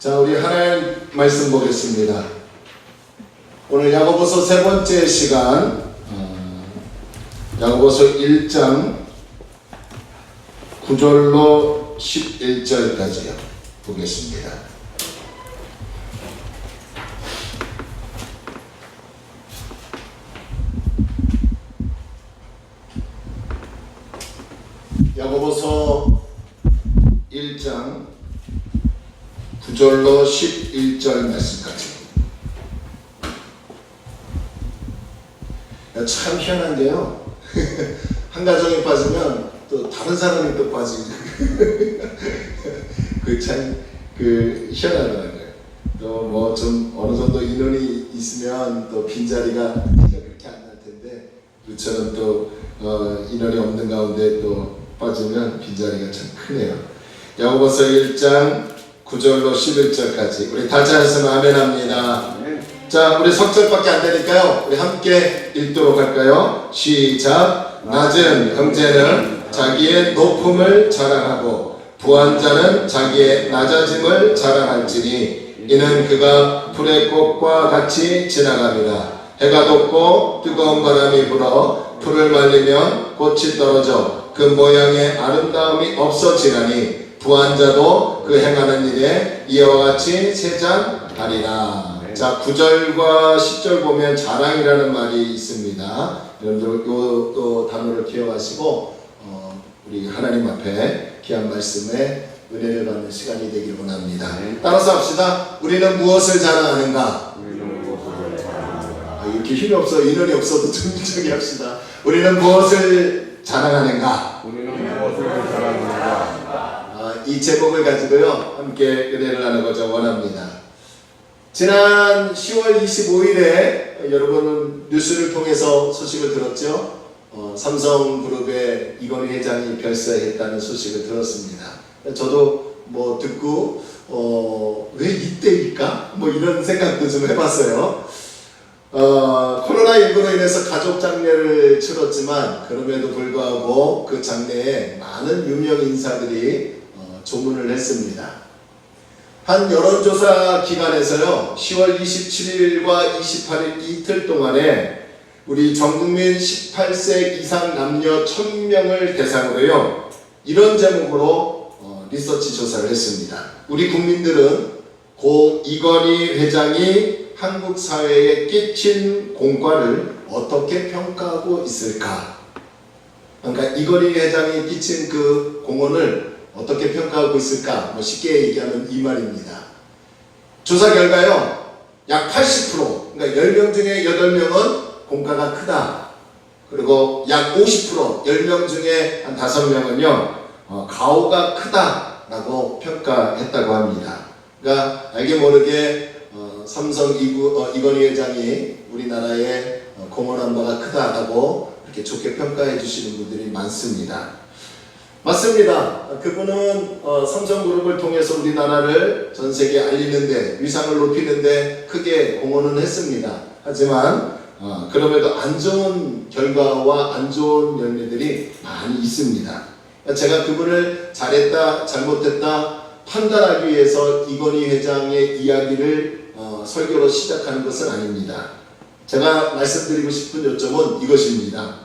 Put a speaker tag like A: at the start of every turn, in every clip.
A: 자, 우리 하나님 말씀 보겠습니다. 오늘 야고보서 세 번째 시간, 야고보서 1장 9절로 11절까지요. 보겠습니다. 야고보서 1장 9절로 11절 말씀까지. 참 희한한 게요. 한 가정이 빠지면 또 다른 사람이 또 빠지고 그 희한하더라고요. 또 뭐 좀 어느 정도 인원이 있으면 또 빈자리가 그렇게 안 날 텐데, 그처럼 또 인원이 없는 가운데 또 빠지면 빈자리가 참 크네요. 야고보서 1장 9절로 11절까지 우리 다 잘했으면 아멘 합니다. 자, 우리 석절밖에 안 되니까요, 우리 함께 읽도록 할까요? 시작. 낮은 형제는 자기의 높음을 자랑하고 부한 자는 자기의 낮아짐을 자랑할지니 이는 그가 풀의 꽃과 같이 지나갑니다. 해가 돋고 뜨거운 바람이 불어 풀을 말리면 꽃이 떨어져 그 모양의 아름다움이 없어지나니 부한 자도 그 행하는 일에 이와 같이 세장하리라. 자, 9절과 10절 보면 자랑이라는 말이 있습니다. 여러분들 요 단어를 기억하시고 우리 하나님 앞에 귀한 말씀에 은혜를 받는 시간이 되길 원합니다. 따라서 합시다. 우리는 무엇을 자랑하는가? 이렇게 힘이 없어, 인원이 없어도 정직하게 합시다. 우리는 무엇을 자랑하는가? 이 제목을 가지고요, 함께 은혜를 나누고자 원합니다. 지난 10월 25일에 여러분은 뉴스를 통해서 소식을 들었죠? 삼성그룹의 이건희 회장이 별세했다는 소식을 들었습니다. 저도 뭐 듣고 왜 이때일까? 뭐 이런 생각도 좀 해봤어요. 코로나19로 인해서 가족 장례를 치렀지만 그럼에도 불구하고 그 장례에 많은 유명 인사들이 조문을 했습니다. 한 여론조사 기관에서요, 10월 27일과 28일 이틀 동안에 우리 전국민 18세 이상 남녀 1000명을 대상으로요, 이런 제목으로 리서치 조사를 했습니다. 우리 국민들은 고 이건희 회장이 한국 사회에 끼친 공과를 어떻게 평가하고 있을까? 그러니까 이건희 회장이 끼친 그 공헌을 어떻게 평가하고 있을까? 뭐 쉽게 얘기하면 이 말입니다. 조사 결과요, 약 80%, 그러니까 10명 중에 8명은 공과가 크다. 그리고 약 50%, 10명 중에 한 5명은요, 가오가 크다라고 평가했다고 합니다. 그러니까 알게 모르게 삼성 이건희 회장이 우리나라에 공헌한 바가 크다라고 이렇게 좋게 평가해 주시는 분들이 많습니다. 맞습니다. 그분은 삼성그룹을 통해서 우리나라를 전 세계에 알리는데, 위상을 높이는데 크게 공헌은 했습니다. 하지만 그럼에도 안 좋은 결과와 안 좋은 열매들이 많이 있습니다. 제가 그분을 잘했다 잘못했다 판단하기 위해서 이건희 회장의 이야기를 설교로 시작하는 것은 아닙니다. 제가 말씀드리고 싶은 요점은 이것입니다.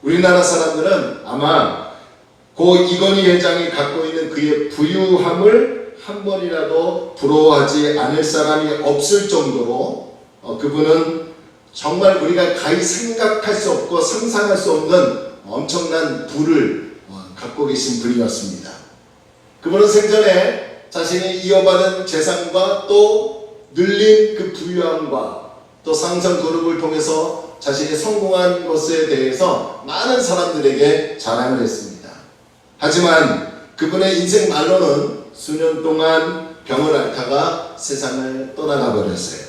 A: 우리나라 사람들은 아마 고 이건희 회장이 갖고 있는 그의 부유함을 한 번이라도 부러워하지 않을 사람이 없을 정도로 그분은 정말 우리가 가히 생각할 수 없고 상상할 수 없는 엄청난 부를 갖고 계신 분이었습니다. 그분은 생전에 자신이 이어받은 재산과 또 늘린 그 부유함과 또 삼성그룹을 통해서 자신이 성공한 것에 대해서 많은 사람들에게 자랑을 했습니다. 하지만 그분의 인생 말로는 수년 동안 병을 앓다가 세상을 떠나가 버렸어요.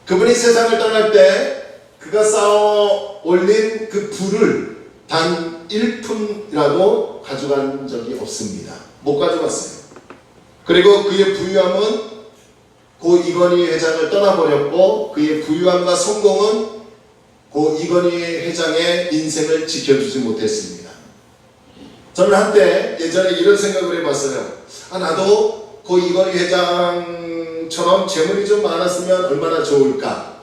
A: 그분이 세상을 떠날 때 그가 쌓아 올린 그 부를 단 1푼이라도 가져간 적이 없습니다. 못 가져갔어요. 그리고 그의 부유함은 고 이건희 회장을 떠나버렸고, 그의 부유함과 성공은 고 이건희 회장의 인생을 지켜주지 못했습니다. 저는 한때 예전에 이런 생각을 해봤어요. 나도 고 이건희 회장처럼 재물이 좀 많았으면 얼마나 좋을까?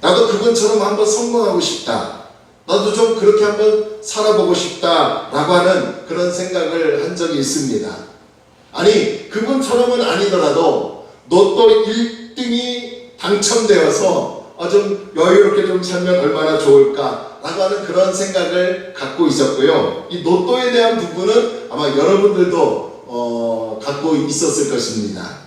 A: 나도 그분처럼 한번 성공하고 싶다. 나도 좀 그렇게 한번 살아보고 싶다라고 하는 그런 생각을 한 적이 있습니다. 아니, 그분처럼은 아니더라도 로또 1등이 당첨되어서 좀 여유롭게 좀 살면 얼마나 좋을까라고 하는 그런 생각을 갖고 있었고요. 이 로또에 대한 부분은 아마 여러분들도 갖고 있었을 것입니다.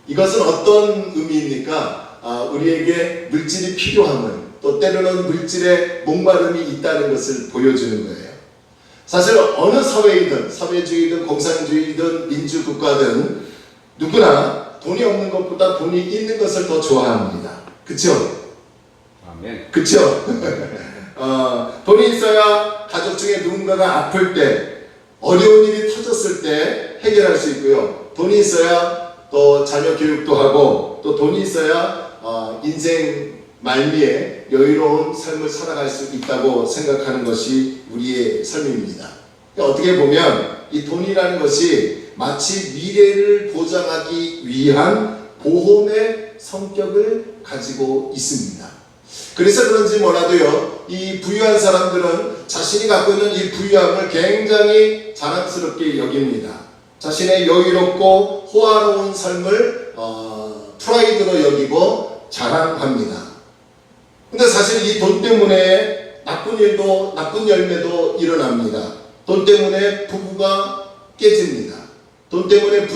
A: 이것은 어떤 의미입니까? 우리에게 물질이 필요함을, 또 때로는 물질에 목마름이 있다는 것을 보여주는 거예요. 사실 어느 사회이든, 사회주의든 공산주의든 민주국가든 누구나 돈이 없는 것보다 돈이 있는 것을 더 좋아합니다. 그쵸?
B: 아멘.
A: 그쵸? 돈이 있어야 가족 중에 누군가가 아플 때, 어려운 일이 터졌을 때 해결할 수 있고요. 돈이 있어야 또 자녀 교육도 하고, 또 돈이 있어야 인생 말미에 여유로운 삶을 살아갈 수 있다고 생각하는 것이 우리의 삶입니다. 어떻게 보면 이 돈이라는 것이 마치 미래를 보장하기 위한 보험의 성격을 가지고 있습니다. 그래서 그런지 몰라도요, 이 부유한 사람들은 자신이 갖고 있는 이 부유함을 굉장히 자랑스럽게 여깁니다. 자신의 여유롭고 호화로운 삶을 프라이드로 여기고 자랑합니다. 근데 사실 이 돈 때문에 나쁜 열매도 일어납니다. 돈 때문에 부부가 깨집니다. 돈 때문에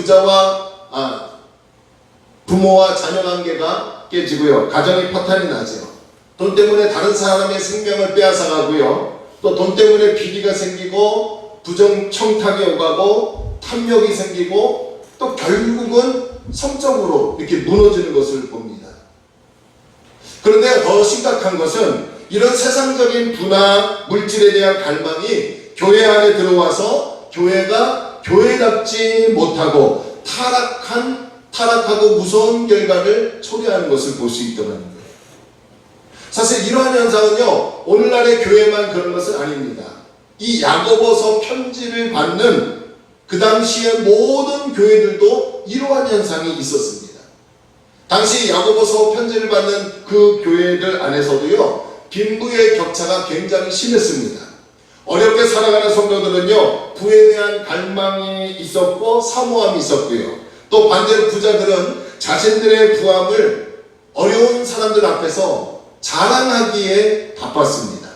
A: 부모와 자녀 관계가 깨지고요. 가정이 파탄이 나죠. 돈 때문에 다른 사람의 생명을 빼앗아가고요. 또 돈 때문에 비리가 생기고 부정 청탁이 오가고 탐욕이 생기고 또 결국은 성적으로 이렇게 무너지는 것을 봅니다. 그런데 더 심각한 것은 이런 세상적인 부나 물질에 대한 갈망이 교회 안에 들어와서 교회가 교회답지 못하고 타락하고 무서운 결과를 초래하는 것을 볼 수 있더라는 거예요. 사실 이러한 현상은요, 오늘날의 교회만 그런 것은 아닙니다. 이 야고보서 편지를 받는 그 당시의 모든 교회들도 이러한 현상이 있었습니다. 당시 야고보서 편지를 받는 그 교회들 안에서도요, 빈부의 격차가 굉장히 심했습니다. 어렵게 살아가는 성도들은요, 부에 대한 갈망이 있었고 사모함이 있었고요. 또 반대로 부자들은 자신들의 부함을 어려운 사람들 앞에서 자랑하기에 바빴습니다.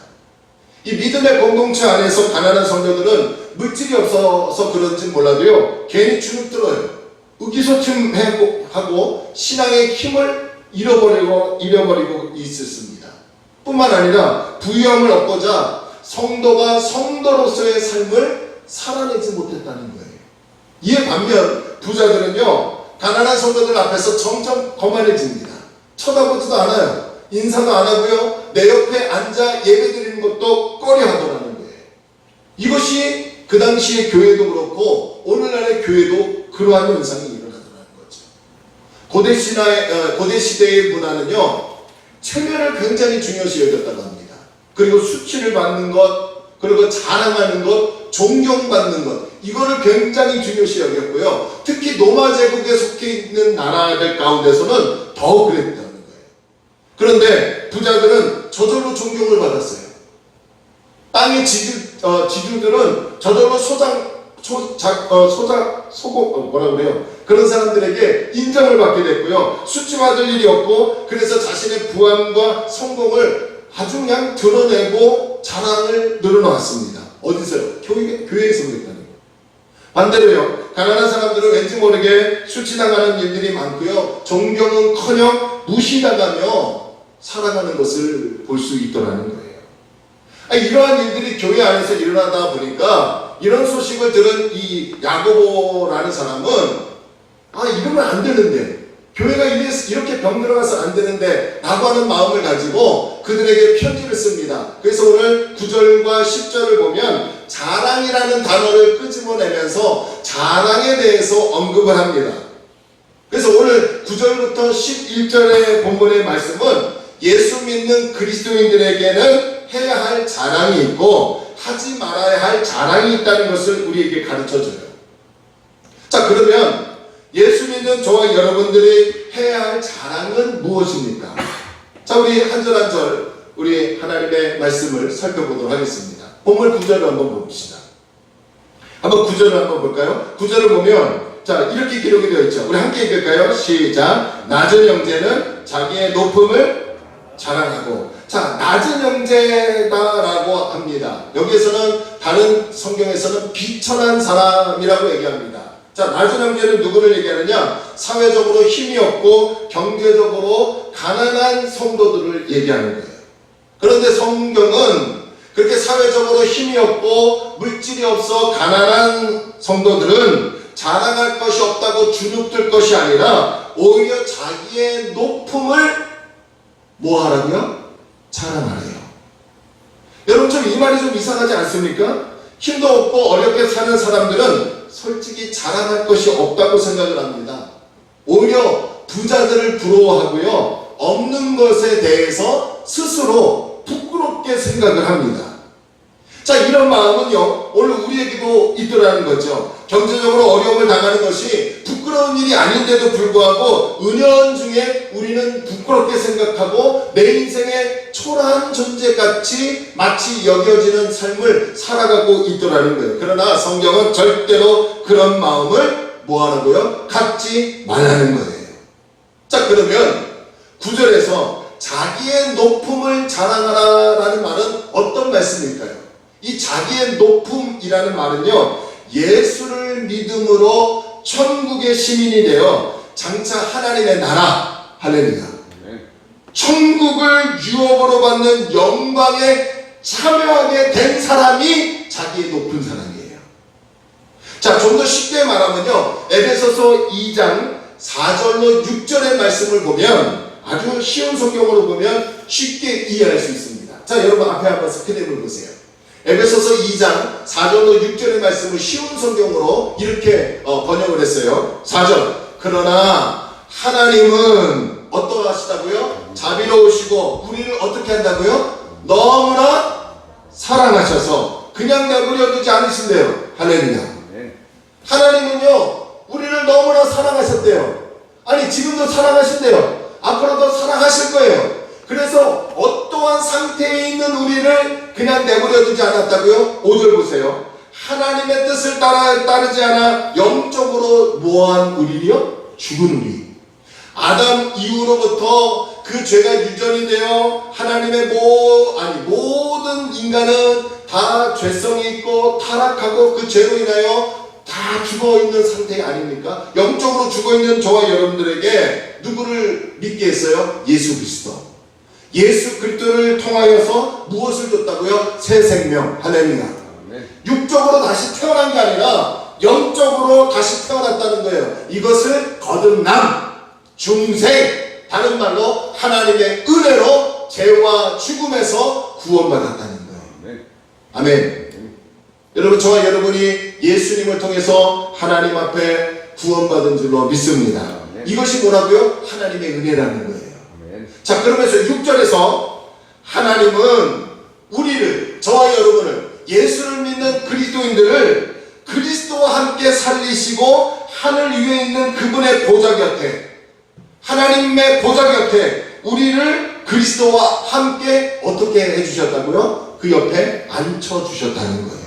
A: 이 믿음의 공동체 안에서 가난한 성도들은 물질이 없어서 그런지 몰라도요, 괜히 주눅들어요. 의기소침하고 신앙의 힘을 잃어버리고 있었습니다. 뿐만 아니라 부유함을 얻고자 성도가 성도로서의 삶을 살아내지 못했다는 거예요. 이에 반면 부자들은요, 가난한 성도들 앞에서 점점 거만해집니다. 쳐다보지도 않아요. 인사도 안 하고요, 내 옆에 앉아 예배드리는 것도 꺼려하더라는 거예요. 이것이 그 당시의 교회도 그렇고 오늘날의 교회도 그러한 현상이 일어나더라는 거죠. 고대 시대의 문화는요, 체면을 굉장히 중요시 여겼다고 합니다. 그리고 수치를 받는 것, 그리고 자랑하는 것, 존경받는 것, 이거를 굉장히 중요시 여겼고요. 특히 로마 제국에 속해 있는 나라들 가운데서는 더 그랬다는 거예요. 그런데 부자들은 저절로 존경을 받았어요. 땅의 지주들은 저절로 그런 사람들에게 인정을 받게 됐고요. 수치받을 일이 없고, 그래서 자신의 부함과 성공을 아주 그냥 드러내고 자랑을 늘어놓았습니다. 어디서요? 교회에서 그랬다는 거예요. 반대로요, 가난한 사람들은 왠지 모르게 수치당하는 일들이 많고요, 존경은커녕 무시당하며 살아가는 것을 볼 수 있더라는 거예요. 이러한 일들이 교회 안에서 일어나다 보니까 이런 소식을 들은 이 야고보라는 사람은 이러면 안 되는데, 교회가 이렇게 병들어가서 안 되는데 라고 하는 마음을 가지고 그들에게 편지를 씁니다. 그래서 오늘 9절과 10절을 보면 자랑이라는 단어를 끄집어내면서 자랑에 대해서 언급을 합니다. 그래서 오늘 9절부터 11절의 본문의 말씀은 예수 믿는 그리스도인들에게는 해야 할 자랑이 있고 하지 말아야 할 자랑이 있다는 것을 우리에게 가르쳐줘요. 자, 그러면 예수 믿는 저와 여러분들이 해야 할 자랑은 무엇입니까? 자, 우리 한 절 한 절 우리 하나님의 말씀을 살펴보도록 하겠습니다. 본문 9절을 한번 봅시다. 한번 9절을 한번 볼까요? 9절을 보면 자, 이렇게 기록이 되어 있죠. 우리 함께 읽을까요? 시작. 낮은 형제는 자기의 높음을 자랑하고. 자, 낮은 형제다라고 합니다. 여기에서는 다른 성경에서는 비천한 사람이라고 얘기합니다. 자, 낮은 형제는 누구를 얘기하느냐? 사회적으로 힘이 없고 경제적으로 가난한 성도들을 얘기하는 거예요. 그런데 성경은 그렇게 사회적으로 힘이 없고 물질이 없어 가난한 성도들은 자랑할 것이 없다고 주눅들 것이 아니라 오히려 자기의 높음을 뭐 하라고요? 자랑하래요. 여러분, 좀 이 말이 좀 이상하지 않습니까? 힘도 없고 어렵게 사는 사람들은 솔직히 자랑할 것이 없다고 생각을 합니다. 오히려 부자들을 부러워하고요, 없는 것에 대해서 스스로 부끄럽게 생각을 합니다. 자, 이런 마음은요, 오늘 우리에게도 있더라는 거죠. 경제적으로 어려움을 당하는 것이 부끄러운 일이 아닌데도 불구하고 은연중에 우리는 부끄럽게 생각하고 내 인생의 초라한 존재같이 마치 여겨지는 삶을 살아가고 있더라는 거예요. 그러나 성경은 절대로 그런 마음을 뭐하라고요? 갖지 말라는 거예요. 자, 그러면 9절에서 자기의 높음을 자랑하라라는 말은 어떤 말씀일까요? 이 자기의 높음이라는 말은요, 예수를 믿음으로 천국의 시민이 되어 장차 하나님의 나라, 할렐루야, 천국을 유업으로 받는 영광에 참여하게 된 사람이 자기의 높은 사람이에요. 자, 좀 더 쉽게 말하면요, 에베소서 2장 4절로 6절의 말씀을 보면 아주 쉬운 성경으로 보면 쉽게 이해할 수 있습니다. 자, 여러분 앞에 한번 스크린을 보세요. 에베소서 2장 4절로 6절의 말씀을 쉬운 성경으로 이렇게 번역을 했어요. 4절. 그러나 하나님은 어떠하시다고요? 자비로우시고 우리를 어떻게 한다고요? 너무나 사랑하셔서 그냥 내버려두지 않으신대요. 할렐루야. 하나님은요, 우리를 너무나 사랑하셨대요. 아니, 지금도 사랑하신대요. 앞으로도 사랑하실 거예요. 그래서 어떠한 상태에 있는 우리를 그냥 내버려두지 않았다고요? 5절 보세요. 하나님의 뜻을 따르지 않아 영적으로 뭐한 우리요? 죽은 우리. 아담 이후로부터 그 죄가 유전이 되어 하나님의 모든 인간은 다 죄성이 있고 타락하고 그 죄로 인하여 다 죽어있는 상태 아닙니까? 영적으로 죽어있는 저와 여러분들에게 누구를 믿게 했어요? 예수 그리스도. 예수 그리스도를 통하여서 무엇을 줬다고요? 새 생명. 할렐루야. 육적으로 다시 태어난 게 아니라 영적으로 다시 태어났다는 거예요. 이것을 거듭남, 중생, 다른 말로 하나님의 은혜로 죄와 죽음에서 구원받았다는 거예요. 아멘. 여러분, 저와 여러분이 예수님을 통해서 하나님 앞에 구원받은 줄로 믿습니다. 이것이 뭐라고요? 하나님의 은혜라는 거예요. 자, 그러면서 6절에서 하나님은 우리를, 저와 여러분을, 예수를 믿는 그리스도인들을 그리스도와 함께 살리시고 하늘 위에 있는 그분의 보좌 곁에, 하나님의 보좌 곁에 우리를 그리스도와 함께 어떻게 해주셨다고요? 그 옆에 앉혀주셨다는 거예요.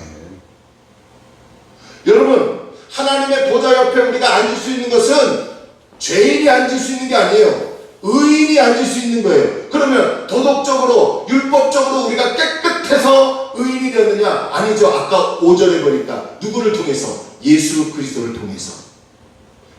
A: 여러분, 하나님의 보좌 옆에 우리가 앉을 수 있는 것은 죄인이 앉을 수 있는 게 아니에요. 의인이 앉을 수 있는 거예요. 그러면 도덕적으로, 율법적으로 우리가 깨끗해서 의인이 되느냐? 아니죠. 아까 5절에 보니까 누구를 통해서? 예수 그리스도를 통해서.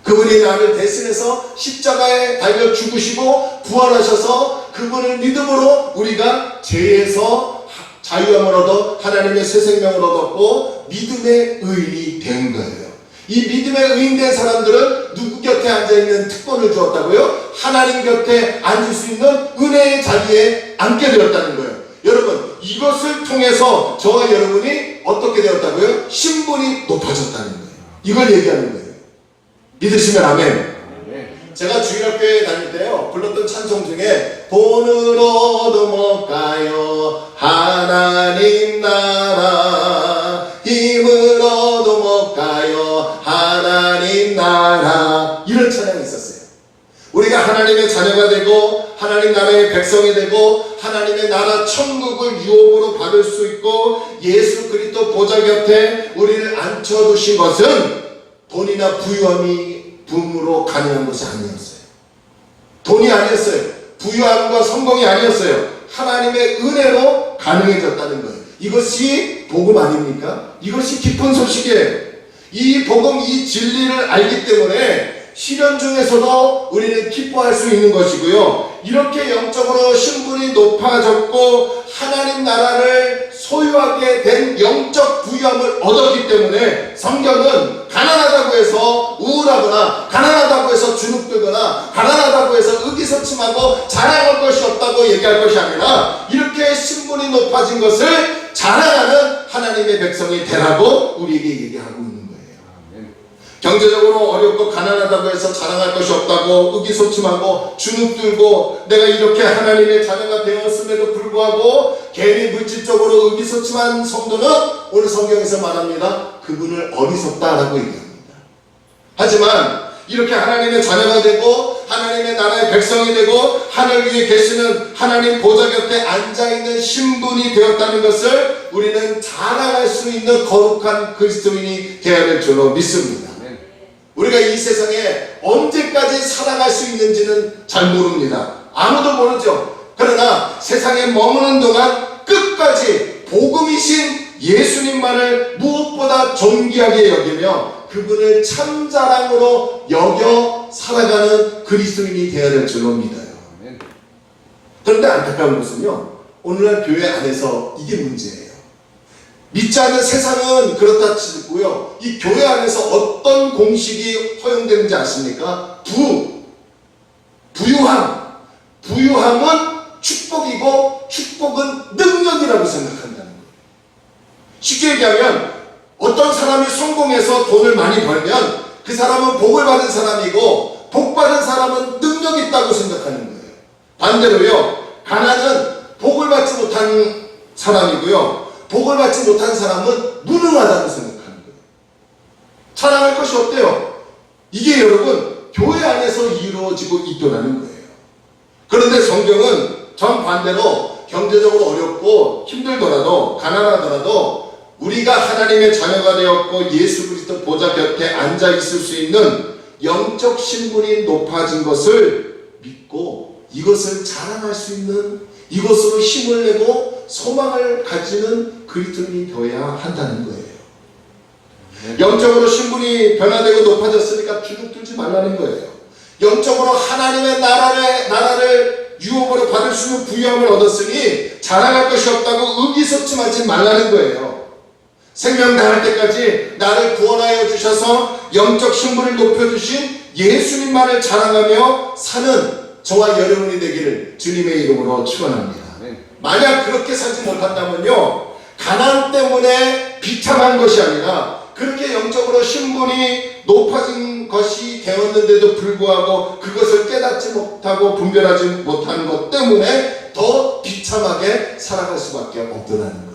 A: 그분이 나를 대신해서 십자가에 달려 죽으시고 부활하셔서 그분을 믿음으로 우리가 죄에서 자유함을 얻어 하나님의 새 생명을 얻었고 믿음의 의인이 된 거예요. 이 믿음의 의인 된 사람들은 누구 곁에 앉아있는 특권을 주었다고요? 하나님 곁에 앉을 수 있는 은혜의 자리에 앉게 되었다는 거예요. 여러분, 이것을 통해서 저와 여러분이 어떻게 되었다고요? 신분이 높아졌다는 거예요. 이걸 얘기하는 거예요. 믿으시면 아멘. 제가 주일학교에 다닐 때요, 불렀던 찬송 중에 돈으로도 못 가요 하나님 나라, 힘으로도 못 가요 하나님 나라, 찬양이 있었어요. 우리가 하나님의 자녀가 되고 하나님 나라의 백성이 되고 하나님의 나라 천국을 유업으로 받을 수 있고 예수 그리스도 보좌 곁에 우리를 앉혀두신 것은 돈이나 부유함으로 가능한 것이 아니었어요. 돈이 아니었어요. 부유함과 성공이 아니었어요. 하나님의 은혜로 가능해졌다는 거예요. 이것이 복음 아닙니까? 이것이 기쁜 소식이에요. 이 복음, 이 진리를 알기 때문에 시련 중에서도 우리는 기뻐할 수 있는 것이고요. 이렇게 영적으로 신분이 높아졌고 하나님 나라를 소유하게 된 영적 부유함을 얻었기 때문에 성경은 가난하다고 해서 우울하거나 가난하다고 해서 주눅들거나 가난하다고 해서 의기소침하고 자랑할 것이 없다고 얘기할 것이 아니라 이렇게 신분이 높아진 것을 자랑하는 하나님의 백성이 되라고 우리에게 얘기하고 있는 거예요. 경제적으로 어렵고 가난하다고 해서 자랑할 것이 없다고 의기소침하고 주눅들고 내가 이렇게 하나님의 자녀가 되었음에도 불구하고 괜히 물질적으로 의기소침한 성도는 오늘 성경에서 말합니다. 그분을 어리석다라고 얘기합니다. 하지만 이렇게 하나님의 자녀가 되고 하나님의 나라의 백성이 되고 하늘 위에 계시는 하나님 보좌 곁에 앉아있는 신분이 되었다는 것을 우리는 자랑할 수 있는 거룩한 그리스도인이 되어야 될 줄로 믿습니다. 우리가 이 세상에 언제까지 살아갈 수 있는지는 잘 모릅니다. 아무도 모르죠. 그러나 세상에 머무는 동안 끝까지 복음이신 예수님만을 무엇보다 존귀하게 여기며 그분을 참자랑으로 여겨 살아가는 그리스도인이 되어야 될 줄로 믿어요. 그런데 안타까운 것은요, 오늘날 교회 안에서 이게 문제예요. 믿지 않는 세상은 그렇다 치고요, 이 교회 안에서 어떤 공식이 허용되는지 아십니까? 부유함은 축복이고 축복은 능력이라고 생각한다는 거예요. 쉽게 얘기하면 어떤 사람이 성공해서 돈을 많이 벌면 그 사람은 복을 받은 사람이고 복 받은 사람은 능력이 있다고 생각하는 거예요. 반대로요, 가난은 복을 받지 못한 사람이고요, 복을 받지 못한 사람은 무능하다고 생각하는 거예요. 자랑할 것이 없대요. 이게 여러분 교회 안에서 이루어지고 있더라는 거예요. 그런데 성경은 정반대로 경제적으로 어렵고 힘들더라도 가난하더라도 우리가 하나님의 자녀가 되었고 예수 그리스도 보좌 곁에 앉아 있을 수 있는 영적 신분이 높아진 것을 믿고 이것을 자랑할 수 있는, 이것으로 힘을 내고 소망을 가지는 그리스도인이 되어야 한다는 거예요. 영적으로 신분이 변화되고 높아졌으니까 주눅들지 말라는 거예요. 영적으로 하나님의 나라를 유업으로 받을 수 있는 부유함을 얻었으니 자랑할 것이 없다고 의기소침하지 말라는 거예요. 생명 다할 때까지 나를 구원하여 주셔서 영적 신분을 높여주신 예수님만을 자랑하며 사는 저와 여러분이 되기를 주님의 이름으로 축원합니다. 만약 그렇게 살지 못한다면요, 가난 때문에 비참한 것이 아니라 그렇게 영적으로 신분이 높아진 것이 되었는데도 불구하고 그것을 깨닫지 못하고 분별하지 못하는 것 때문에 더 비참하게 살아갈 수밖에 없더라는 거예요.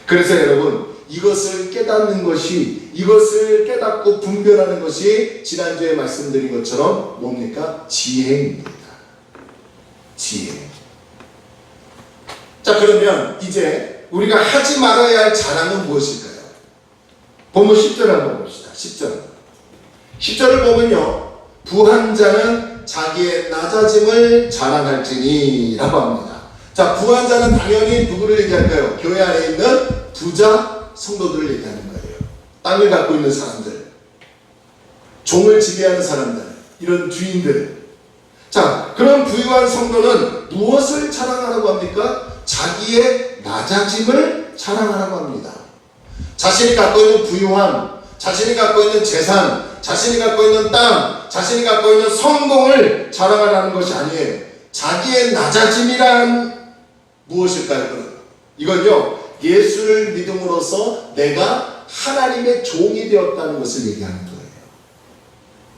A: 그래서 여러분, 이것을 깨닫는 것이, 이것을 깨닫고 분별하는 것이 지난주에 말씀드린 것처럼 뭡니까? 지혜입니다. 지혜. 자, 그러면 이제 우리가 하지 말아야 할 자랑은 무엇일까요? 본문 10절 한번 봅시다. 10절을 보면요, 부한 자는 자기의 낮아짐을 자랑할지니 라고 합니다. 자, 부한 자는 당연히 누구를 얘기할까요? 교회 안에 있는 부자 성도들을 얘기하는 거예요. 땅을 갖고 있는 사람들, 종을 지배하는 사람들, 이런 주인들. 자, 그런 부유한 성도는 무엇을 자랑하라고 합니까? 자기의 낮아짐을 자랑하라고 합니다. 자신이 갖고 있는 부유함, 자신이 갖고 있는 재산, 자신이 갖고 있는 땅, 자신이 갖고 있는 성공을 자랑하라는 것이 아니에요. 자기의 낮아짐이란 무엇일까요? 이건요, 예수를 믿음으로써 내가 하나님의 종이 되었다는 것을 얘기하는 거예요.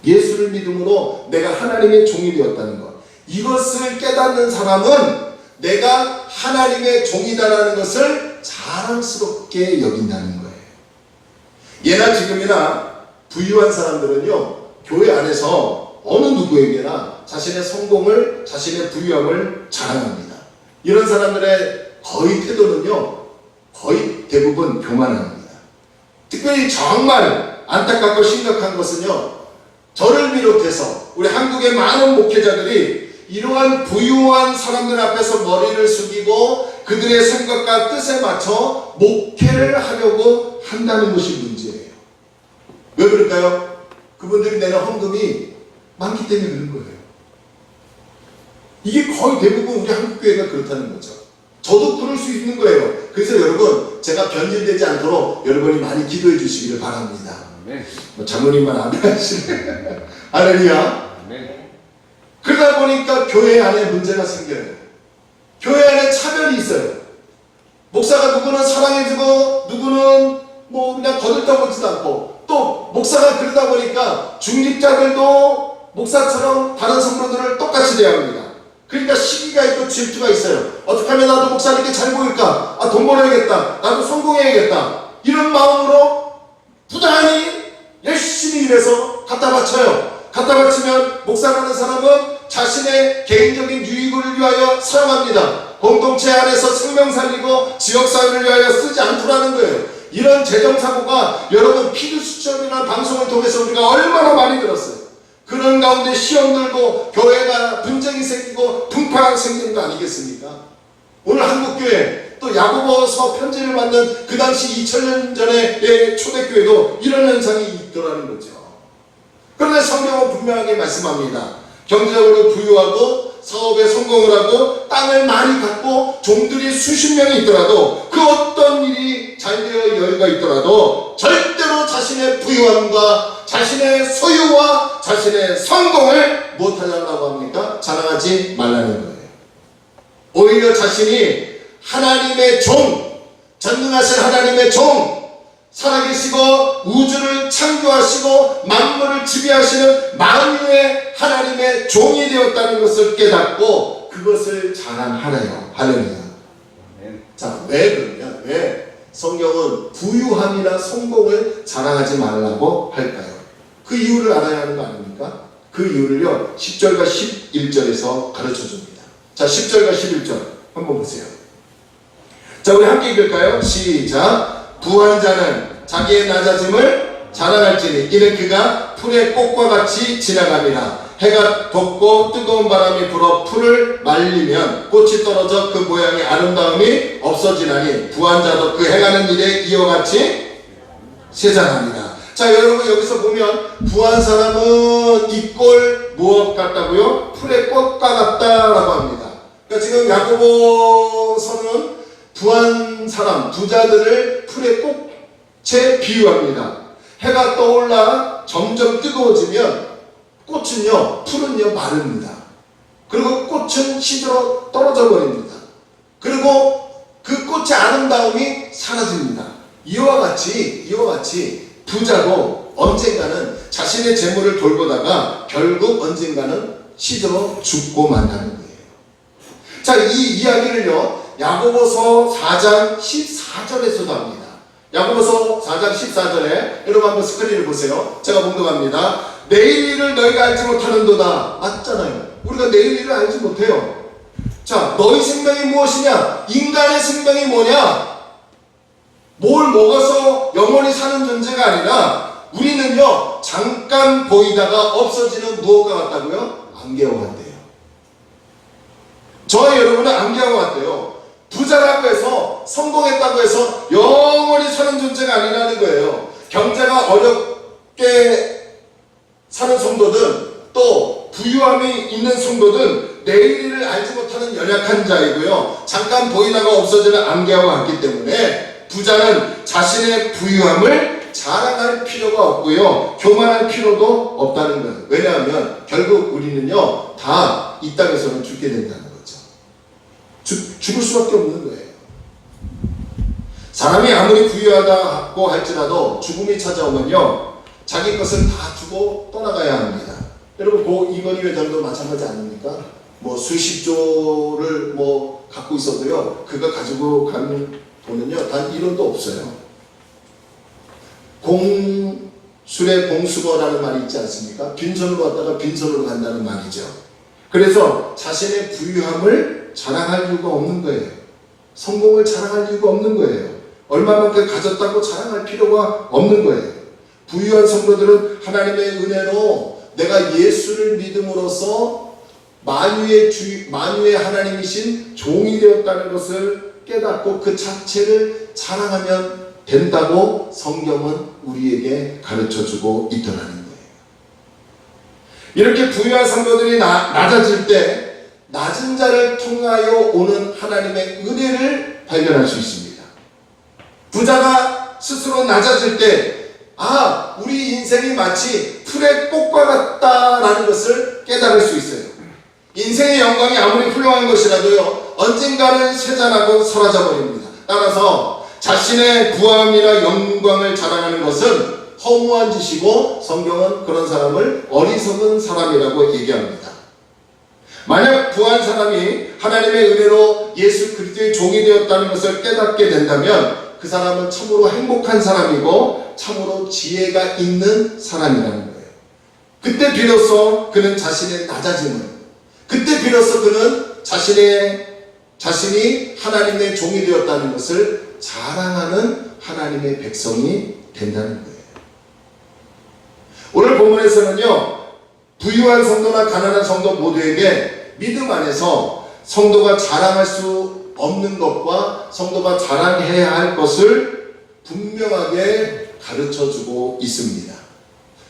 A: 예수를 믿음으로 내가 하나님의 종이 되었다는 것. 이것을 깨닫는 사람은 내가 하나님의 종이다라는 것을 자랑스럽게 여긴다는 거예요. 예나 지금이나 부유한 사람들은요, 교회 안에서 어느 누구에게나 자신의 성공을, 자신의 부유함을 자랑합니다. 이런 사람들의 거의 태도는요, 거의 대부분 교만합니다. 특별히 정말 안타깝고 심각한 것은요, 저를 비롯해서 우리 한국의 많은 목회자들이 이러한 부유한 사람들 앞에서 머리를 숙이고 그들의 생각과 뜻에 맞춰 목회를 하려고 한다는 것이 문제예요. 왜 그럴까요? 그분들이 내는 헌금이 많기 때문에 그런 거예요. 이게 거의 대부분 우리 한국교회가 그렇다는 거죠. 저도 그럴 수 있는 거예요. 그래서 여러분, 제가 변질되지 않도록 여러분이 많이 기도해 주시기를 바랍니다.
B: 네.
A: 장로님만 안 하시네. 할렐루야.
B: 네.
A: 그러다 보니까 교회 안에 문제가 생겨요. 교회 안에 차별이 있어요. 목사가 누구는 사랑해주고 누구는 뭐 그냥 거들떠보지도 않고, 또 목사가 그러다 보니까 중직자들도 목사처럼 다른 성도들을 똑같이 대합니다. 그러니까 시기가 있고 질투가 있어요. 어떻게 하면 나도 목사님께 잘 보일까? 돈 벌어야겠다. 나도 성공해야겠다. 이런 마음으로 부단히 열심히 일해서 갖다 바쳐요. 갖다 바치면 목사라는 사람은 자신의 개인적인 유익을 위하여 사용합니다. 공동체 안에서 생명 살리고 지역사회를 위하여 쓰지 않더라는 거예요. 이런 재정사고가 여러분 피드수첩이나 방송을 통해서 우리가 얼마나 많이 들었어요. 그런 가운데 시험 들고 교회가 분쟁이 생기고 분파가 생기는 거 아니겠습니까? 오늘 한국교회 또 야고보서 편지를 받는 그 당시 2000년 전의 초대교회도 이런 현상이 있더라는 거죠. 그런데 성경은 분명하게 말씀합니다. 경제적으로 부유하고 사업에 성공을 하고 땅을 많이 갖고 종들이 수십 명이 있더라도, 그 어떤 일이 잘 되어 여유가 있더라도 절대로 자신의 부유함과 자신의 소유와 자신의 성공을 무엇하자고 합니까? 자랑하지 말라는 거예요. 오히려 자신이 하나님의 종, 전능하신 하나님의 종, 살아계시고 우주를 창조하시고 만물을 지배하시는 만유의 하나님의 종이 되었다는 것을 깨닫고 그것을 자랑하래요. 할렐루야. 자, 왜 그러면 왜 성경은 부유함이나 성공을 자랑하지 말라고 할까요? 그 이유를 알아야 하는 거 아닙니까? 그 이유를요 10절과 11절에서 가르쳐 줍니다. 자, 10절과 11절 한번 보세요. 자, 우리 함께 읽을까요? 시작. 부한 자는 자기의 낮아짐을 자랑할지니 이는 그가 풀의 꽃과 같이 지나갑니다. 해가 돋고 뜨거운 바람이 불어 풀을 말리면 꽃이 떨어져 그 모양의 아름다움이 없어지나니 부한 자도 그 행하는 일에 이와 같이 세상합니다. 자, 여러분 여기서 보면 부한 사람은 이 꼴 무엇 같다고요? 풀의 꽃과 같다라고 합니다. 그러니까 지금 야고보서는 부한 사람, 부자들을 풀의 꽃에 비유합니다. 해가 떠올라 점점 뜨거워지면 꽃은요, 풀은요 마릅니다. 그리고 꽃은 시들어 떨어져 버립니다. 그리고 그 꽃의 아름다움이 사라집니다. 이와 같이 부자도 언젠가는 자신의 재물을 돌보다가 결국 언젠가는 시들어 죽고 만다는 거예요. 자, 이 이야기를요 야고보서 4장 14절에서도 합니다. 야고보서 4장 14절에 여러분 한번 스크린을 보세요. 제가 봉독합니다. 내일 일을 너희가 알지 못하는도다. 맞잖아요. 우리가 내일 일을 알지 못해요. 자, 너희 생명이 무엇이냐? 인간의 생명이 뭐냐? 뭘 먹어서 영원히 사는 존재가 아니라 우리는요 잠깐 보이다가 없어지는 무엇과 같다고요? 안개와 같대요. 저와 여러분은 안개와 같대요. 부자라고 해서 성공했다고 해서 영원히 사는 존재가 아니라는 거예요. 경제가 어렵게 사는 성도든 또 부유함이 있는 성도든 내일 일을 알지 못하는 연약한 자이고요. 잠깐 보이다가 없어지는 안개와 같기 때문에 부자는 자신의 부유함을 자랑할 필요가 없고요. 교만할 필요도 없다는 거예요. 왜냐하면 결국 우리는요 다 이 땅에서는 죽게 된다는 거죠. 죽을 수밖에 없는 거예요. 사람이 아무리 부유하다고 할지라도 죽음이 찾아오면요 자기 것을 다 주고 떠나가야 합니다. 여러분 고 이건희 회장도 마찬가지 아닙니까? 뭐 수십조를 뭐 갖고 있어도요 그가 가지고 가는 돈은요 단 1원도 없어요. 술에 봉수거라는 말이 있지 않습니까? 빈손으로 왔다가 빈손으로 간다는 말이죠. 그래서 자신의 부유함을 자랑할 이유가 없는 거예요. 성공을 자랑할 이유가 없는 거예요. 얼마만큼 가졌다고 자랑할 필요가 없는 거예요. 부유한 성도들은 하나님의 은혜로 내가 예수를 믿음으로써 만유의 하나님이신 종이 되었다는 것을 깨닫고 그 자체를 자랑하면 된다고 성경은 우리에게 가르쳐주고 있더라는 거예요. 이렇게 부유한 성도들이 낮아질 때 낮은 자를 통하여 오는 하나님의 은혜를 발견할 수 있습니다. 부자가 스스로 낮아질 때 우리 인생이 마치 풀의 꽃과 같다라는 것을 깨달을 수 있어요. 인생의 영광이 아무리 훌륭한 것이라도요, 언젠가는 쇠잔하고 사라져 버립니다. 따라서 자신의 부함이나 영광을 자랑하는 것은 허무한 짓이고 성경은 그런 사람을 어리석은 사람이라고 얘기합니다. 만약 부한 사람이 하나님의 은혜로 예수 그리스도의 종이 되었다는 것을 깨닫게 된다면 그 사람은 참으로 행복한 사람이고 참으로 지혜가 있는 사람이라는 거예요. 그때 비로소 그는 자신의 낮아짐을, 그때 비로소 그는 자신이 하나님의 종이 되었다는 것을 자랑하는 하나님의 백성이 된다는 거예요. 오늘 본문에서는요, 부유한 성도나 가난한 성도 모두에게 믿음 안에서 성도가 자랑할 수 없는 것과 성도가 자랑해야 할 것을 분명하게 가르쳐주고 있습니다.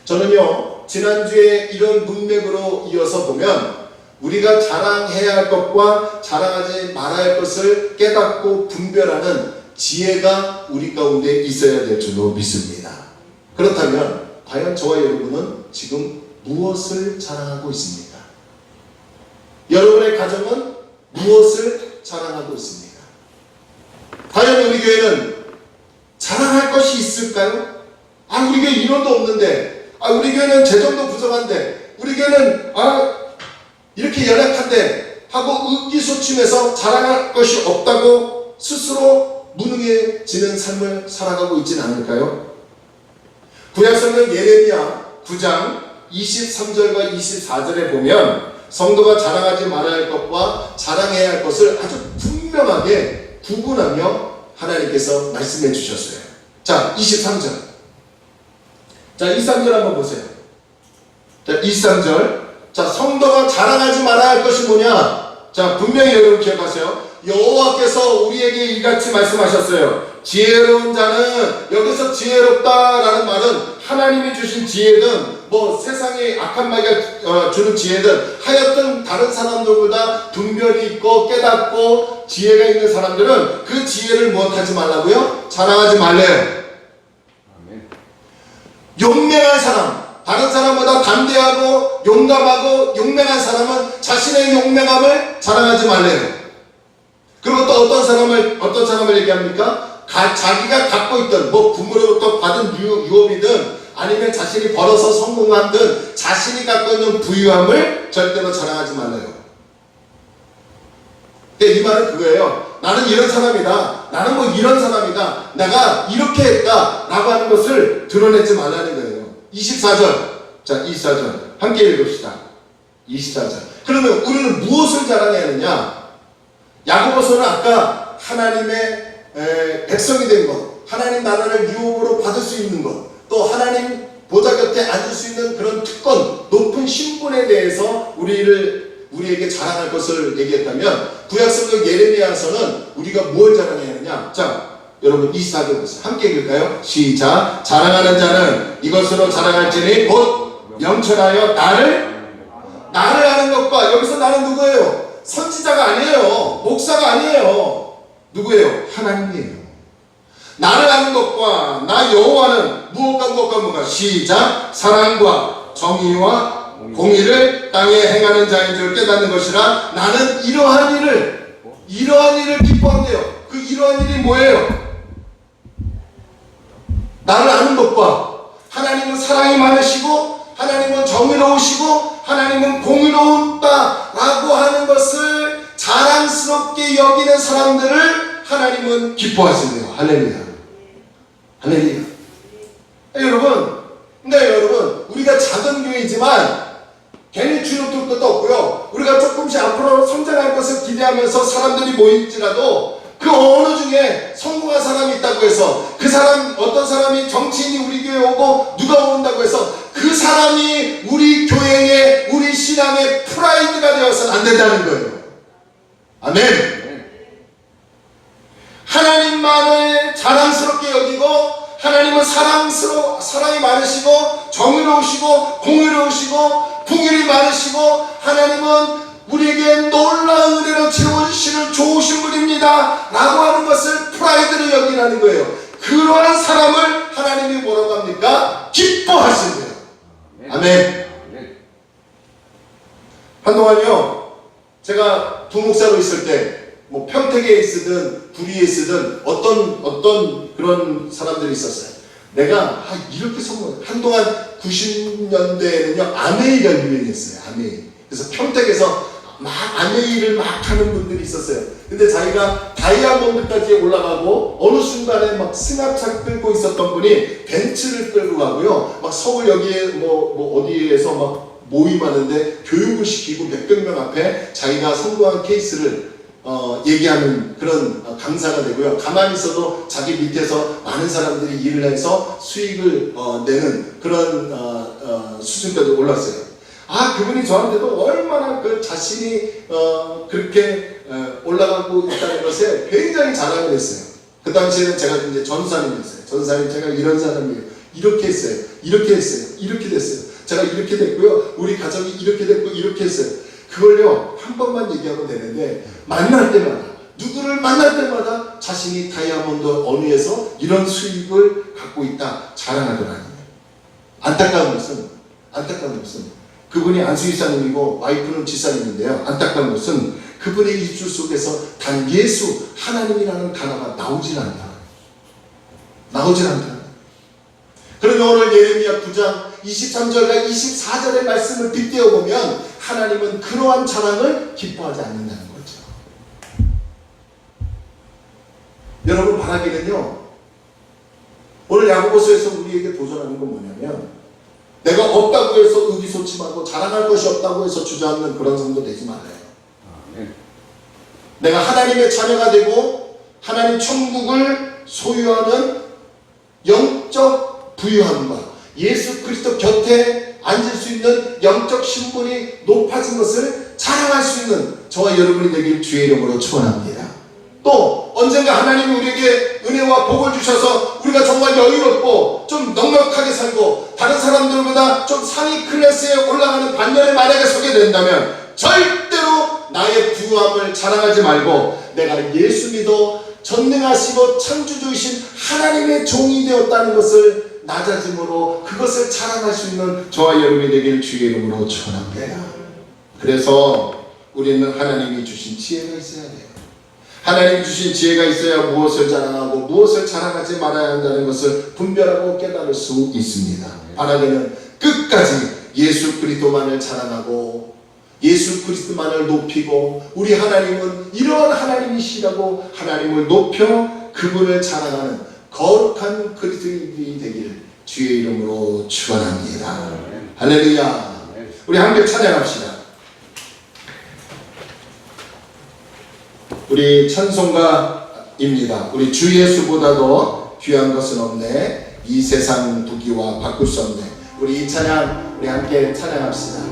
A: 저는요, 지난주에 이런 문맥으로 이어서 보면 우리가 자랑해야 할 것과 자랑하지 말아야 할 것을 깨닫고 분별하는 지혜가 우리 가운데 있어야 될 줄로 믿습니다. 그렇다면 과연 저와 여러분은 지금 무엇을 자랑하고 있습니까? 여러분의 가정은 무엇을 자랑하고 있습니까? 과연 우리 교회는 자랑할 것이 있을까요? 우리 교회 인원도 없는데, 우리 교회는 재정도 부족한데, 우리 교회는 이렇게 연약한데 하고 의기소침해서 자랑할 것이 없다고 스스로 무능해지는 삶을 살아가고 있지는 않을까요? 구약성경 예레미야 9장 23절과 24절에 보면 성도가 자랑하지 말아야 할 것과 자랑해야 할 것을 아주 분명하게 구분하며 하나님께서 말씀해 주셨어요. 자, 23절. 자, 23절 한번 보세요. 자, 23절. 자, 성도가 자랑하지 말아야 할 것이 뭐냐? 자, 분명히 여러분 기억하세요. 여호와께서 우리에게 이같이 말씀하셨어요. 지혜로운 자는, 여기서 지혜롭다라는 말은 하나님이 주신 지혜든 세상의 악한 마귀가 주는 지혜든 하여튼 다른 사람들보다 분별이 있고 깨닫고 지혜가 있는 사람들은 그 지혜를 무엇하지 말라고요? 자랑하지 말래요. 용맹한 사람, 다른 사람보다 담대하고 용감하고 용맹한 사람은 자신의 용맹함을 자랑하지 말래요. 그리고 또 어떤 사람을 얘기합니까? 자기가 갖고 있던 부모로부터 받은 유업이든 아니면 자신이 벌어서 성공한 듯 자신이 갖고 있는 부유함을 절대로 자랑하지 말래요. 근데 이 말은 그거예요. 나는 이런 사람이다. 나는 이런 사람이다. 내가 이렇게 했다. 라고 하는 것을 드러내지 말라는 거예요. 24절. 자, 24절. 함께 읽읍시다. 24절. 그러면 우리는 무엇을 자랑해야 하느냐? 야고보서는 아까 하나님의 백성이 된 것, 하나님 나라를 유업으로 받을 수 있는 것, 또 하나님 보좌 곁에 앉을 수 있는 그런 특권, 높은 신분에 대해서 우리에게 자랑할 것을 얘기했다면 구약성경 예레미야서는 우리가 뭘 자랑해야 하느냐? 자, 여러분 24절 보세요. 함께 읽을까요? 시작. 자랑하는 자는 이것으로 자랑할지니 곧 명철하여 나를 아는 것과, 여기서 나는 누구예요? 선지자가 아니에요. 목사가 아니에요. 누구예요? 하나님이에요. 나를 아는 것과 나 여호와는 무엇과 무엇과 시작. 사랑과 정의와 공의를 땅에 행하는 자인 줄 깨닫는 것이라. 나는 이러한 일을 기뻐한대요. 그 이러한 일이 뭐예요? 나를 아는 것과, 하나님은 사랑이 많으시고 하나님은 정의로우시고 하나님은 공의로우다라고 하는 것을 자랑스럽게 여기는 사람들을 하나님은 기뻐하시네요. 할렐루야. 할렐루야. 여러분, 근데 여러분, 우리가 작은 교회지만 괜히 주눅 들 것도 없고요. 우리가 조금씩 앞으로 성장할 것을 기대하면서 사람들이 모일지라도 그 어느 중에 성공한 사람이 있다고 해서 그 사람, 어떤 사람이 정치인이 우리 교회에 오고 누가 온다고 해서 그 사람이 우리 교회의, 우리 신앙의 프라이드가 되어서는 안 된다는 거예요. 아멘. 하나님만을 자랑스럽게 여기고, 하나님은 사랑이 많으시고 정의로우시고 공의로우시고 긍휼이 많으시고, 하나님은 우리에게 놀라운 은혜로 채워주시는 좋으신 분입니다 라고 하는 것을 프라이드로 여기라는 거예요. 그러한 사람을 하나님이 뭐라고 합니까? 기뻐하신대요. 아멘. 한동안요, 제가 부목사로 있을 때 뭐 평택에 있으든 구리에 있으든 어떤 그런 사람들이 있었어요. 내가 이렇게 한동안 90년대에는요 아메이가 유행했어요. 아메이. 그래서 평택에서 막 아메이를 막 하는 분들이 있었어요. 근데 자기가 다이아몬드까지 올라가고 어느 순간에 막 승합차 끌고 있었던 분이 벤츠를 끌고 가고요, 막 서울 여기에 뭐 어디에서 막 모임하는데 교육을 시키고 몇백 명 앞에 자기가 성공한 케이스를 얘기하는 그런 강사가 되고요. 가만히 있어도 자기 밑에서 많은 사람들이 일을 해서 수익을 내는 그런 수준까지 올랐어요. 그분이 저한테도 얼마나 그 자신이 그렇게 올라가고 있다는 것에 굉장히 자랑을 했어요. 그 당시에는 제가 이제 전사님이었어요. 전사님, 제가 이런 사람이에요. 이렇게 했어요. 이렇게 했어요. 이렇게 됐어요. 제가 이렇게 됐고요. 우리 가정이 이렇게 됐고 이렇게 했어요. 그걸요 한 번만 얘기하면 되는데, 만날 때마다, 누구를 만날 때마다 자신이 다이아몬드 언유에서 이런 수익을 갖고 있다 자랑하더라고요. 안타까운 것은 그분이 안수기사님이고 와이프는 지사님인데요, 안타까운 것은 그분의 입술 속에서 단 예수, 하나님이라는 단어가 나오질 않다. 그러면 오늘 예레미야 9장 23절과 24절의 말씀을 빗대어 보면 하나님은 그러한 자랑을 기뻐하지 않는다는 거죠. 여러분, 바라기는요, 오늘 야고보서에서 우리에게 도전하는 건 뭐냐면, 내가 없다고 해서 의기소침하고 자랑할 것이 없다고 해서 주저앉는 그런 성도 되지 말아요. 내가 하나님의 자녀가 되고 하나님 천국을 소유하는 영적 부유함과 예수 그리스도 곁에 앉을 수 있는 영적 신분이 높아진 것을 자랑할 수 있는 저와 여러분이 되길 주의 이름으로 축원합니다. 또 언젠가 하나님이 우리에게 은혜와 복을 주셔서 우리가 정말 여유롭고 좀 넉넉하게 살고 다른 사람들보다 좀 상위 클래스에 올라가는 반열에 만약에 서게 된다면 절대로 나의 부유함을 자랑하지 말고 내가 예수 믿어 전능하시고 창조주이신 하나님의 종이 되었다는 것을 낮아짐으로 그것을 자랑할 수 있는 저와 여러분이 되길 주의 이름으로 축원합니다. 그래서 우리는 하나님이 주신 지혜가 있어야 돼요. 하나님이 주신 지혜가 있어야 무엇을 자랑하고 무엇을 자랑하지 말아야 한다는 것을 분별하고 깨달을 수 있습니다. 바라기는 끝까지 예수 그리스도만을 자랑하고 예수 그리스도만을 높이고 우리 하나님은 이러한 하나님이시라고 하나님을 높여 그분을 자랑하는 거룩한 그리스도인이 되기를 주의 이름으로 축원합니다. 할렐루야. 우리 함께 찬양합시다. 우리 찬송가입니다. 우리 주 예수보다도 귀한 것은 없네, 이 세상 부귀와 바꿀 수 없네. 우리 이 찬양 우리 함께 찬양합시다.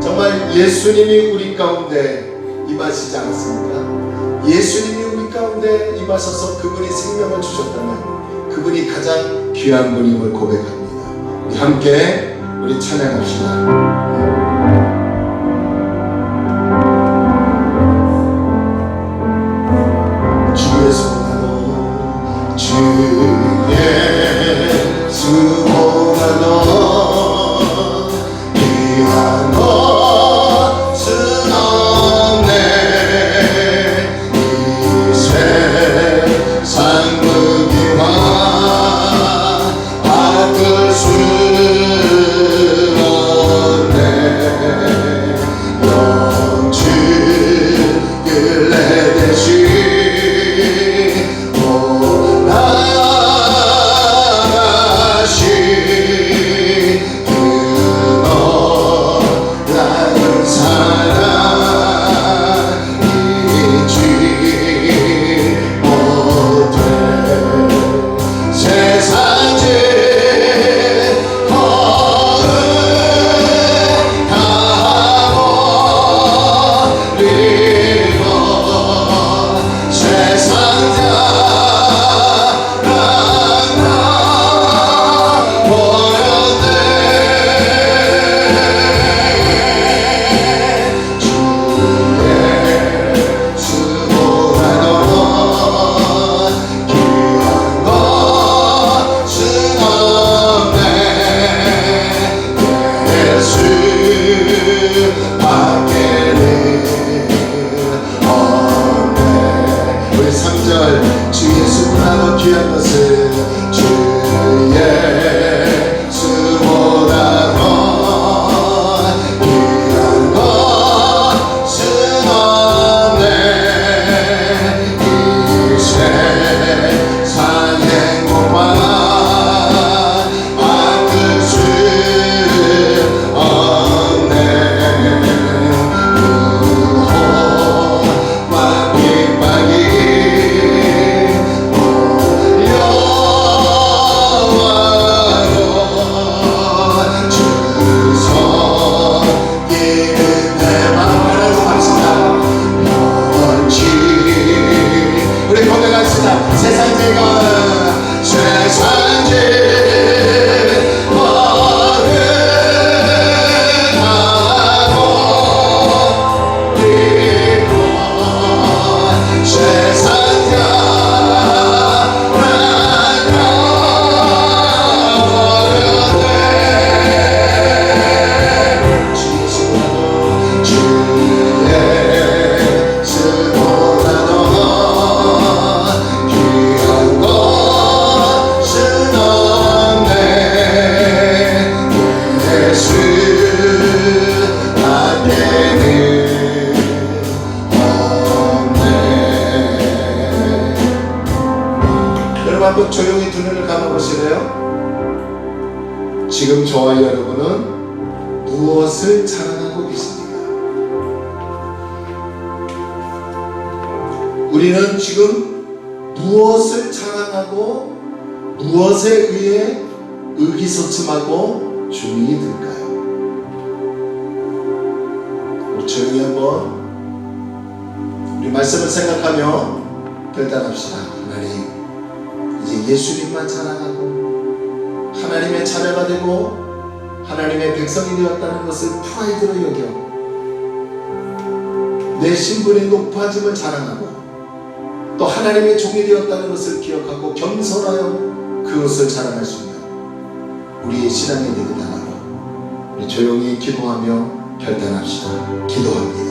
A: 정말 예수님이 우리 가운데 임하시지 않았습니까? 예수님이 우리 가운데 임하셔서 그분이 생명을 주셨다면 그분이 가장 귀한 분임을 고백합니다. 우리 함께 우리 찬양합시다.
B: 수 없네.
A: 한번 조용히 두 눈을 감아보실래요? 지금 저와 여러분은 무엇을 자랑하고 계십니까? 우리는 지금 무엇을 자랑하고 무엇에 의해 의기소침하고 주눅이 들까요? 우리 조용히 한번 우리 말씀을 생각하며 결단합시다. 하나님, 이제 예수님만 자랑하고 하나님의 자녀가 되고 하나님의 백성이 되었다는 것을 프라이드로 여겨 내 신분의 높아짐을 자랑하고 또 하나님의 종이 되었다는 것을 기억하고 겸손하여 그것을 자랑할 수 있는 우리의 신앙의 되겠다고 우리 조용히 기도하며 결단합시다. 기도합니다.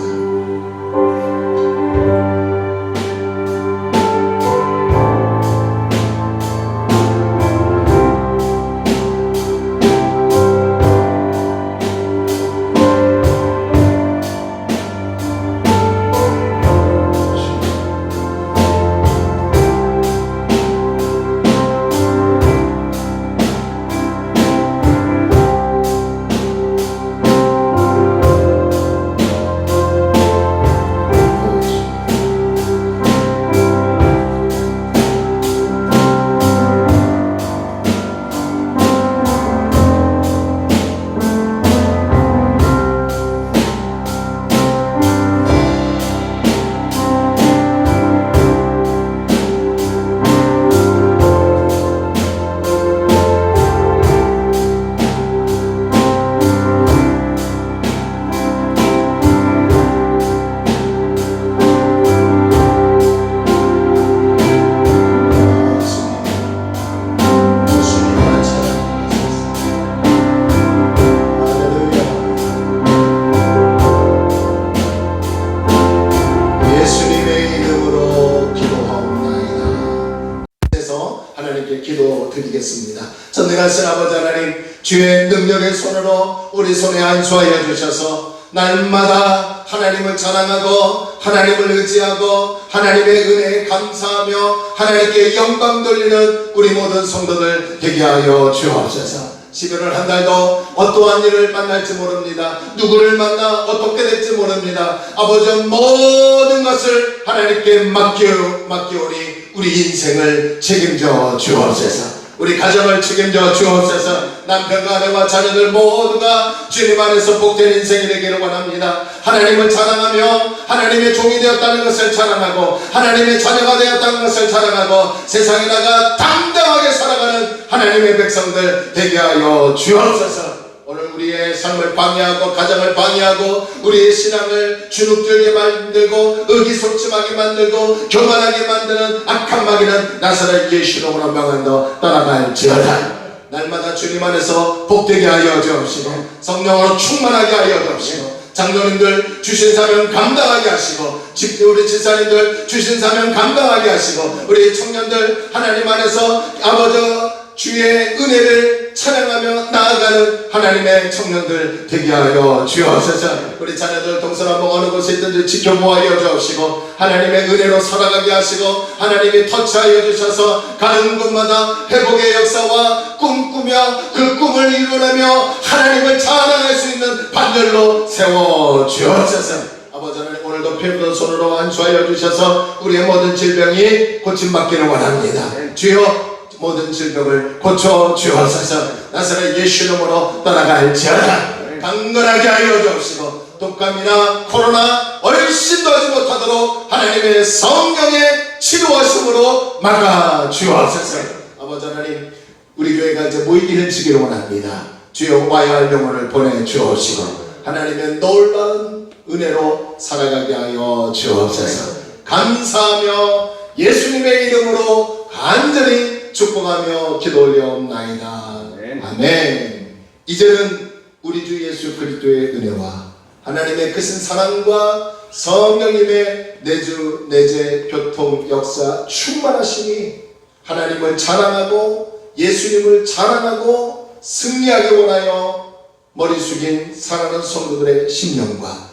A: 기도드리겠습니다. 전능하신 아버지 하나님, 주의 능력의 손으로 우리 손에 안수하여 주셔서 날마다 하나님을 자랑하고 하나님을 의지하고 하나님의 은혜에 감사하며 하나님께 영광 돌리는 우리 모든 성도들 되게 하여 주옵소서. 11월 한 달도 어떠한 일을 만날지 모릅니다. 누구를 만나 어떻게 될지 모릅니다. 아버지, 모든 것을 하나님께 맡기오니 우리 인생을 책임져 주옵소서. 우리 가정을 책임져 주옵소서. 남편과 아내와 자녀들 모두가 주님 안에서 복된 인생이 되기를 원합니다. 하나님을 자랑하며 하나님의 종이 되었다는 것을 자랑하고 하나님의 자녀가 되었다는 것을 자랑하고 세상에 나가 당당하게 살아가는 하나님의 백성들 되게 하여 주옵소서. 오늘 우리의 삶을 방해하고 가정을 방해하고 우리의 신앙을 주눅들게 만들고 의기소침하게 만들고 교만하게 만드는 악한 마귀는 나사렛 예수 이름으로 명한다 떠나갈지어다. 날마다 주님 안에서 복되게 하여 주옵시고 성령으로 충만하게 하여 주옵시고 장로님들 주신 사명 감당하게 하시고 우리 집사님들 주신 사명 감당하게 하시고 우리 청년들 하나님 안에서 아버지 주의 은혜를 찬양하며 나아가는 하나님의 청년들 되게 하여 주옵소서. 우리 자녀들 동서남북 어느 곳에 있든지 지켜보아여 주옵시고 하나님의 은혜로 살아가게 하시고 하나님이 터치하여 주셔서 가는 곳마다 회복의 역사와 꿈꾸며 그 꿈을 이루려며 하나님을 자랑할 수 있는 반열로 세워 주옵소서. 아버지 하나님, 오늘도 피부던 손으로 안수하여 주셔서 우리의 모든 질병이 고침받기를 원합니다. 주여, 모든 질병을 고쳐 주옵소서. 나사렛 예수 이름으로 떠나갈지어다. 강건하게 하여 주옵시고 독감이나 코로나 얼씬도 하지 못하도록 하나님의 성령의 치료하심으로 막아 주옵소서. 아버지 하나님, 우리 교회가 이제 모이기를 주기를 원합니다. 주여, 와야 할 영혼을 보내주옵시고 하나님의 놀라운 은혜로 살아가게 하여 주옵소서. 감사하며 예수님의 이름으로 간절히 축복하며 기도 올려옵나이다. 아멘. 이제는 우리 주 예수 그리스도의 은혜와 하나님의 크신 사랑과 성령님의 내주 내재 교통 역사 충만하심이 하나님을 자랑하고 예수님을 자랑하고 승리하기 원하여 머리 숙인 사랑하는 성도들의 심령과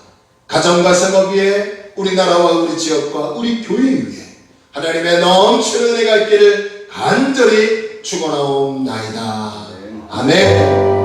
A: 가정과 생업 위에 우리나라와 우리 지역과 우리 교회 위에 하나님의 넘치는 은혜가 있기를 간절히 축원하옵나이다. 아멘.